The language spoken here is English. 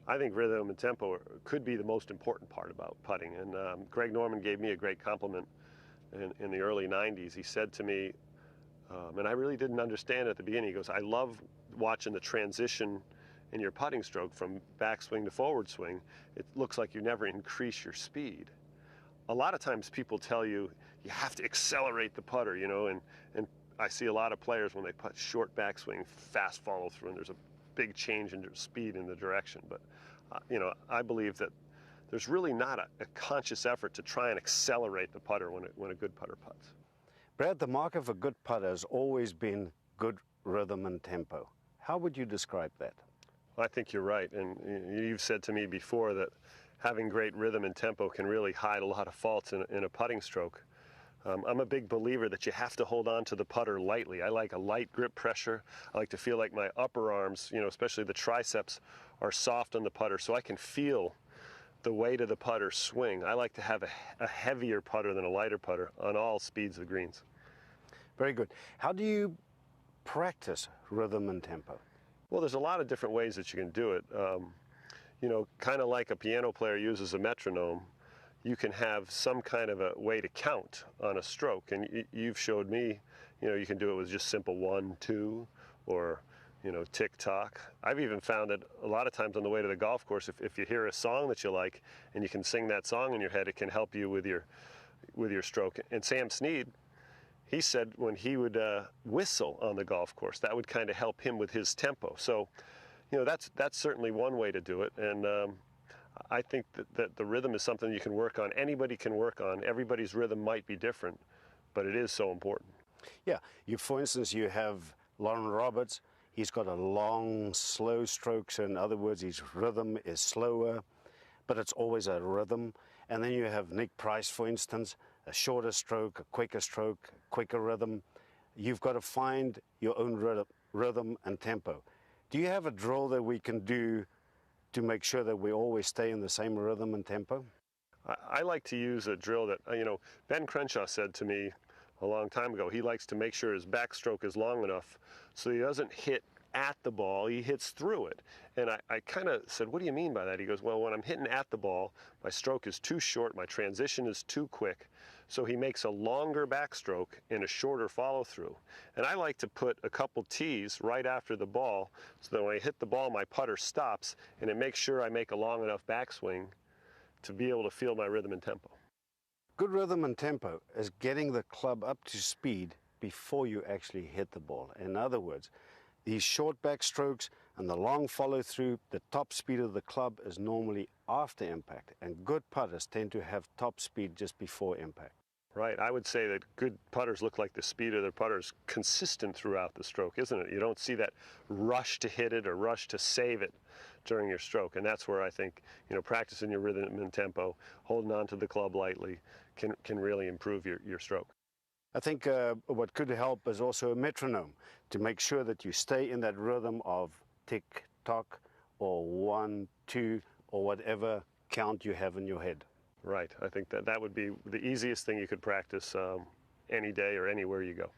I think rhythm and tempo could be the most important part about putting. And Greg Norman gave me a great compliment in the early 90s. He said to me, and I really didn't understand at the beginning, he goes, I love watching the transition in your putting stroke from backswing to forward swing. It looks like you never increase your speed. A lot of times people tell you, you have to accelerate the putter, you know, and I see a lot of players when they putt short backswing, fast follow through, and there's a big change in speed in the direction. But, you know, I believe that there's really not a conscious effort to try and accelerate the putter when a good putter putts. Brad, the mark of a good putter has always been good rhythm and tempo. How would you describe that? I think you're right, and you've said to me before that having great rhythm and tempo can really hide a lot of faults in a putting stroke. I'm a big believer that you have to hold on to the putter lightly. I like a light grip pressure. I like to feel like my upper arms, you know, especially the triceps, are soft on the putter so I can feel the weight of the putter swing. I like to have a heavier putter than a lighter putter on all speeds of greens. Very good. How do you practice rhythm and tempo? Well, there's a lot of different ways that you can do it. You know, kind of like a piano player uses a metronome, you can have some kind of a way to count on a stroke. And you've showed me, you know, you can do it with just simple 1, 2, or, you know, tick-tock. I've even found that a lot of times on the way to the golf course, if you hear a song that you like and you can sing that song in your head, it can help you with your stroke. And Sam Snead, he said when he would whistle on the golf course, that would kind of help him with his tempo. So, you know, that's certainly one way to do it. And I think that the rhythm is something you can work on. Anybody can work on. Everybody's rhythm might be different, but it is so important. Yeah, for instance, you have Lauren Roberts. He's got a long, slow stroke. So in other words, his rhythm is slower, but it's always a rhythm. And then you have Nick Price, for instance, a shorter stroke, a quicker rhythm. You've got to find your own rhythm and tempo. Do you have a drill that we can do to make sure that we always stay in the same rhythm and tempo? I like to use a drill that, you know, Ben Crenshaw said to me a long time ago, he likes to make sure his backstroke is long enough so he doesn't hit at the ball, he hits through it. And I kind of said, what do you mean by that? He goes, well, when I'm hitting at the ball, my stroke is too short, my transition is too quick. So he makes a longer backstroke and a shorter follow through. And I like to put a couple tees right after the ball so that when I hit the ball, my putter stops and it makes sure I make a long enough backswing to be able to feel my rhythm and tempo. Good rhythm and tempo is getting the club up to speed before you actually hit the ball. In other words, these short backstrokes and the long follow through, the top speed of the club is normally after impact, and good putters tend to have top speed just before impact. Right, I would say that good putters look like the speed of their putters consistent throughout the stroke, isn't it? You don't see that rush to hit it or rush to save it during your stroke, and that's where I think, you know, practicing your rhythm and tempo, holding on to the club lightly, can really improve your stroke. I think what could help is also a metronome to make sure that you stay in that rhythm of tick-tock or 1, 2, or whatever count you have in your head. Right, I think that would be the easiest thing you could practice any day or anywhere you go.